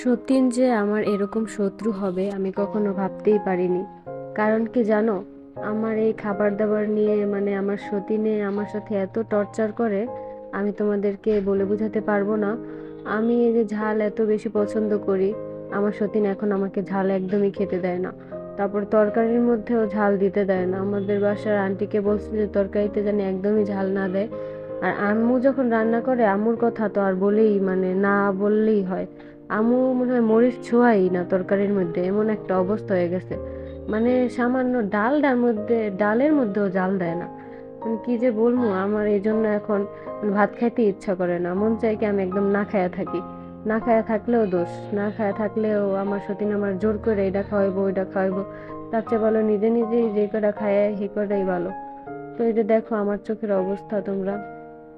সতীন যে আমার এরকম শত্রু হবে আমি কখনো ভাবতেই পারিনি। কারণ কি জানো, আমার এই খাবার দাবার নিয়ে আমার সতীনে আমার সাথে এত টর্চার করে, আমি তোমাদেরকে বলে বোঝাতে পারবো না। আমি এই যে ঝাল এত বেশি পছন্দ করি, আমার সতীন এখন আমাকে ঝাল একদমই খেতে দেয় না। তারপর তরকারির মধ্যেও ঝাল দিতে দেয় না। আমাদের বাসার আন্টিকে বলছে যে তরকারিতে যেন একদমই ঝাল না দেয়। আর আম্মু যখন রান্না করে, আম্মুর কথা তো আর বলেই না বললেই হয়। আম্মু মনে হয় মরিচ ছোঁয়াই না তরকারির মধ্যে, এমন একটা অবস্থা হয়ে গেছে। সামান্য ডালের মধ্যেও জাল দেয় না। কি যে বলবো, আমার এই জন্য এখন ভাত খাইতে ইচ্ছা করে না, মন চাই কি আমি একদম না খায়া থাকি। না খায়া থাকলেও দোষ, না খায়া থাকলেও আমার সতীন আমার জোর করে এটা খাওয়াইবো ওইটা খাওয়াইবো। তার চেয়ে ভালো নিজে নিজেই যে কটা খায় সে কটাই ভালো। তো এই যে দেখো আমার চোখের অবস্থা তোমরা,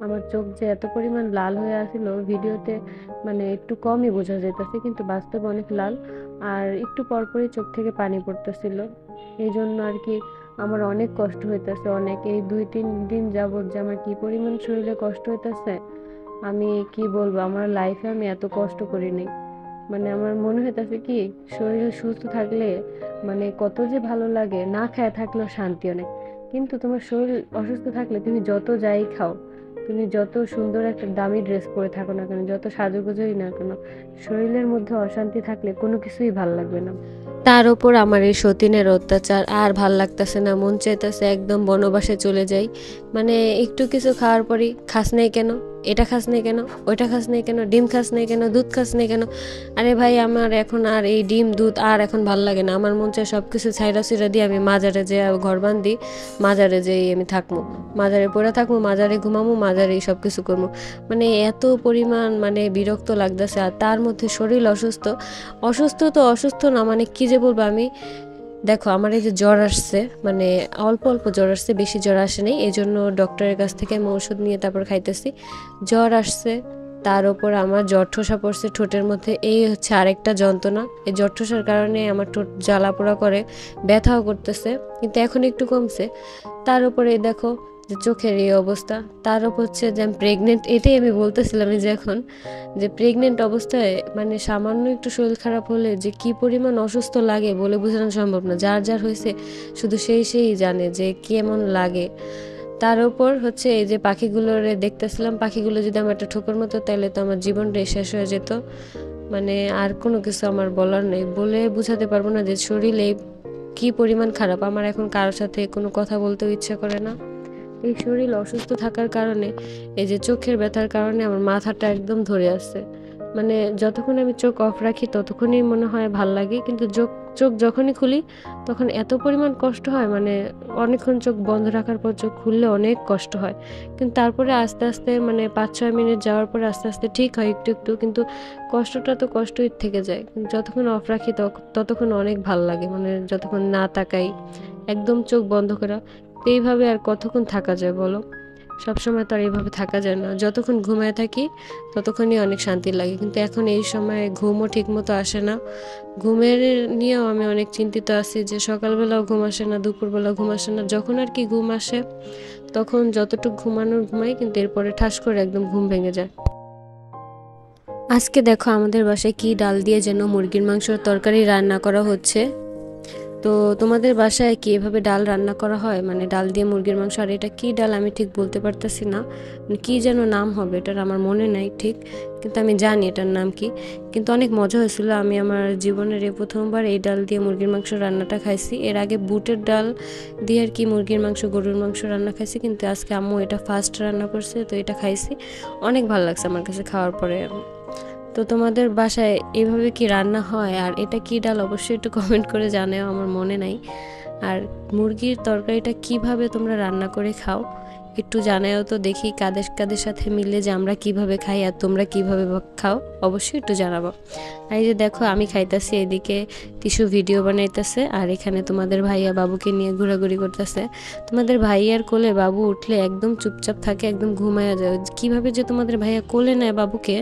আমার চোখ যে এত পরিমাণ লাল হয়ে আছিল ভিডিওতে, একটু কমই বোঝা যাইতেছে, কিন্তু বাস্তবে অনেক লাল। আর একটু পরপরই চোখ থেকে পানি পড়তেছিল। এই জন্য আর কি আমার অনেক কষ্ট হইতেছে, অনেক। এই 2-3 দিন যাবত যে আমার কি পরিমাণ শরীরে কষ্ট হইতেছে, আমি কি বলবো, আমার লাইফে আমি এত কষ্ট করিনি। আমার মনে হইতেছে কি, শরীর সুস্থ থাকলে কত যে ভালো লাগে, না খায় থাকলেও শান্তি অনেক। কিন্তু তোমার শরীর অসুস্থ থাকলে তুমি যত যাই খাও, তুমি যত সুন্দর একটা দামি ড্রেস পরে থাকো না কেন, যত সাজুগুজোই না কেন, শরীরের মধ্যে অশান্তি থাকলে কোনো কিছুই ভাল লাগবে না। তার উপর আমার এই সতীনের অত্যাচার আর ভাল লাগতেছে না, মন চাইতেছে একদম বনবাসে চলে যাই। একটু কিছু খাওয়ার পরই, খাস নেই কেন, এটা খাস নেই কেন, ওইটা খাস নেই কেন, ডিম খাস নেই কেন, দুধ খাস নেই কেন। আরে ভাই, আমার এখন আর এই ডিম দুধ আর এখন ভাল লাগে না। আমার মন চায় সব কিছু ছাইড়া ছিড়া দিয়ে আমি মাজারে যে ঘর বান্ধি, মাজারে যেই আমি থাকবো, মাজারে পড়ে থাকবো, মাজারে ঘুমামো, মাজারে সব কিছু করবো। এত পরিমাণ বিরক্ত লাগতেছে। আর তার মধ্যে শরীর অসুস্থ। অসুস্থ তো অসুস্থ না, কি যে বলবো আমি। দেখো আমার এই যে জ্বর আসছে, অল্প অল্প জ্বর আসছে, বেশি জ্বর আসে নাই, এই জন্য ডক্টরের কাছ থেকে আমি ওষুধ নিয়ে তারপর খাইতেছি। জ্বর আসছে, তার উপর আমার জ্বর ঠোসা পড়ছে ঠোঁটের মধ্যে, এই হচ্ছে আরেকটা যন্ত্রণা। এই জ্বর ঠোসার কারণে আমার ঠোঁট জ্বালা পোড়া করে, ব্যথাও করতেছে, কিন্তু এখন একটু কমছে। তার উপরে দেখো যে চোখের এই অবস্থা, তার উপর হচ্ছে যে আমি প্রেগনেন্ট। এটাই আমি বলতেছিলাম যে এখন যে প্রেগনেন্ট অবস্থায় সামান্য একটু শরীর খারাপ হলে যে কি পরিমাণ অসুস্থ লাগে বলে বোঝানো সম্ভব না। যার যার হয়েছে শুধু সেই জানে যে কেমন লাগে। তার উপর হচ্ছে এই যে পাখিগুলোরে দেখতেছিলাম, পাখিগুলো যদি আমার একটা ঠোকর মতো, তাহলে তো আমার জীবনটাই শেষ হয়ে যেত। আর কোনো কিছু আমার বলার নেই, বলে বুঝাতে পারবো না যে শরীর এই কি পরিমাণ খারাপ। আমার এখন কারোর সাথে কোনো কথা বলতেও ইচ্ছা করে না। এই শরীর অসুস্থ থাকার কারণে, এই যে চোখের ব্যথার কারণে আমার মাথাটা একদম ধরে আসছে। যতক্ষণ আমি চোখ অফ রাখি ততক্ষণই মনে হয় ভাল লাগে, কিন্তু চোখ যখনই খুলি তখন এত পরিমাণ কষ্ট হয়। অনেকক্ষণ চোখ বন্ধ রাখার পর চোখ খুললে অনেক কষ্ট হয়, কিন্তু তারপরে আস্তে আস্তে 5-6 মিনিট যাওয়ার পরে আস্তে আস্তে ঠিক হয় একটু একটু, কিন্তু কষ্টটা তো কষ্টই থেকে যায়। যতক্ষণ অফ রাখি ততক্ষণ অনেক ভাল লাগে, যতক্ষণ না তাকাই, একদম চোখ বন্ধ করা। এইভাবে আর কতক্ষণ থাকা যায় বলো? সবসময় তো আর এইভাবে থাকা যায় না। যতক্ষণ ঘুমায় থাকি ততক্ষণই অনেক শান্তি লাগে, কিন্তু এখন এই সময় ঘুমও ঠিক মতো আসে না। ঘুমের নিয়েও আমি অনেক চিন্তিত আছি, যে সকালবেলাও ঘুম আসে না, দুপুরবেলা ঘুম আসে না। যখন আর কি ঘুম আসে তখন যতটুকু ঘুমানোর ঘুমাই, কিন্তু এরপরে ঠাস করে একদম ঘুম ভেঙে যায়। আজকে দেখো আমাদের বাসায় কি ডাল দিয়ে যেন মুরগির মাংসের তরকারি রান্না করা হচ্ছে। তো তোমাদের বাসায় কি এভাবে ডাল রান্না করা হয়, ডাল দিয়ে মুরগির মাংস? আর এটা কি ডাল আমি ঠিক বলতে পারতেছি না, কি যেন নাম হবে এটার, আমার মনে নাই ঠিক, কিন্তু আমি জানি এটার নাম কি। কিন্তু অনেক মজা হয়েছিল। আমি আমার জীবনের এই প্রথমবার এই ডাল দিয়ে মুরগির মাংস রান্নাটা খাইছি। এর আগে বুটের ডাল দিয়ে আর কি মুরগির মাংস, গরুর মাংস রান্না খাইছি, কিন্তু আজকে আম্মু এটা ফার্স্ট রান্না করছে, তো এটা খাইছি। অনেক ভালো লাগছে আমার কাছে খাওয়ার পরে। তো তোমাদের বাসায় এইভাবে কি রান্না হয়? আর এটা কি ডাল অবশ্যই একটু কমেন্ট করে জানাও, আমার মনে নাই। আর মুরগির তরকারিটা কিভাবে তোমরা রান্না করে খাও একটু জানাও তো, দেখি কাদের কাদের সাথে মিলে যে আমরা কিভাবে খাই আর তোমরা কিভাবে খাও, অবশ্যই একটু জানাবো। আর এই যে দেখো আমি খাইতেছি, এদিকে টিস্যু ভিডিও বানাইতেছে, আর এখানে তোমাদের ভাইয়া বাবুকে নিয়ে ঘোরাঘুরি করতেছে। তোমাদের ভাইয়ার কোলে বাবু উঠলে একদম চুপচাপ থাকে, একদম ঘুমায়া যায়। কিভাবে যে তোমাদের ভাইয়া কোলে নেয় বাবুকে,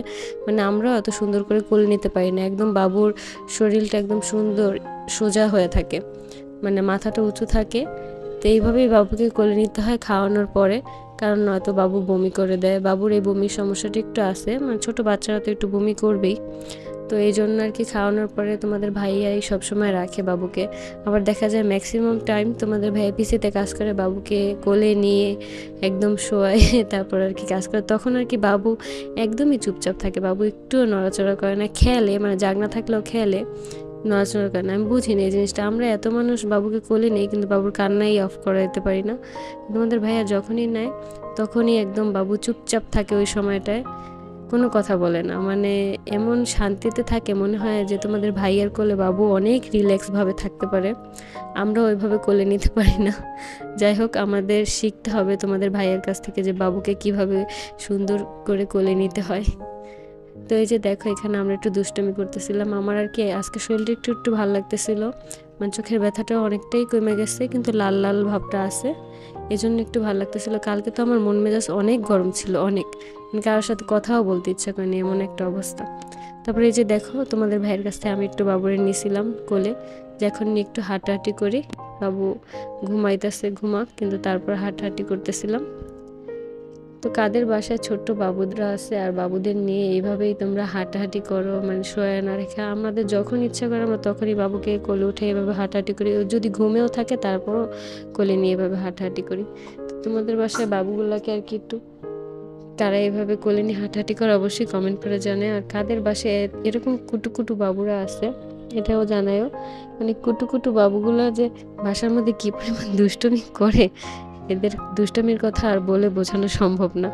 আমরাও এত সুন্দর করে কোলে নিতে পারি না। একদম বাবুর শরীরটা একদম সুন্দর সোজা হয়ে থাকে, মাথাটা উঁচু থাকে। তো এইভাবেই বাবুকে কোলে নিতে হয় খাওয়ানোর পরে, কারণ নয়তো বাবু বমি করে দেয়। বাবুর এই বমির সমস্যাটা একটু আছে, ছোট বাচ্চারা তো একটু বমি করবেই। তো এই জন্য আর কি খাওয়ানোর পরে তোমাদের ভাইয়াই সবসময় রাখে বাবুকে। আবার দেখা যায় ম্যাক্সিমাম টাইম তোমাদের ভাইয়া পিসিতে কাজ করে, বাবুকে কোলে নিয়ে একদম শোয়ায় তারপর আর কি কাজ করে। তখন আর কি বাবু একদমই চুপচাপ থাকে, বাবু একটুও নড়াচড়া করে না, খেলে মানে জাগনা থাকলেও খেলে, নড়াচড়া করে না। আমি বুঝিনি এই জিনিসটা, আমরা এত মানুষ বাবুকে কোলে নেই কিন্তু বাবুর কান্নাই অফ করাতে পারি না। তোমাদের ভাইয়া যখনই নেয় তখনই একদম বাবু চুপচাপ থাকে, ওই সময়টায় কোনো কথা বলে না, মানে এমন শান্তিতে থাকে মনে হয় যে তোমাদের ভাইয়ার কোলে বাবু অনেক রিল্যাক্সভাবে থাকতে পারে, আমরা ওইভাবে কোলে নিতে পারি না। যাই হোক, আমাদের শিখতে হবে তোমাদের ভাইয়ের কাছ থেকে যে বাবুকে কিভাবে সুন্দর করে কোলে নিতে হয়। তো এই যে দেখো, এখানে আমরা একটু দুষ্টুমি করতেছিলাম। আমার আর কি আজকে শরীরটা একটু একটু ভালো লাগতেছিল, মানে চোখের ব্যথাটা অনেকটাই কমে গেছে, কিন্তু লাল লাল ভাবটা আছে, এজন্য একটু ভালো লাগতেছিল। কালকে তো আমার মন মেজাজ অনেক গরম ছিল, অনেক, মানে কারোর সাথে কথাও বলতে ইচ্ছা করেনি, এমন একটা অবস্থা। তারপরে এই যে দেখো, তোমাদের ভাইয়ের কাছ থেকে আমি একটু বাবুরে নিয়েছিলাম কোলে, যে এখন নিয়ে একটু হাঁটাহাঁটি করি। বাবু ঘুমাইতেছে, ঘুমাক, কিন্তু তারপর হাঁটাহাঁটি করতেছিলাম। তো কাদের বাসায় ছোট্ট বাবুদরা আছে আর বাবুদের নিয়ে এইভাবেই তোমরা হাঁটাহাঁটি করো, মানে শোয়া না রেখে? আমাদের যখন ইচ্ছা করে আমরা তখনই বাবুকে কোলে উঠে এভাবে হাঁটাহাঁটি করি, ও যদি ঘুমেও থাকে তারপরও কোলে নিয়ে এভাবে হাঁটাহাঁটি করি। তো তোমাদের বাসায় বাবুগুলাকে আর কি একটু তারা এভাবে কোলে নিয়ে হাঁটাহাঁটি করে অবশ্যই কমেন্ট করে জানে। আর কাদের বাসায় এরকম কুটু কুটু বাবুরা আছে এটাও জানায়ও, মানে কুটু কুটু বাবুগুলা যে বাসার মধ্যে কি পরিমাণ দুষ্টুমি করে, এদের দুষ্টুমির কথা আর বলে বোঝানো সম্ভব না।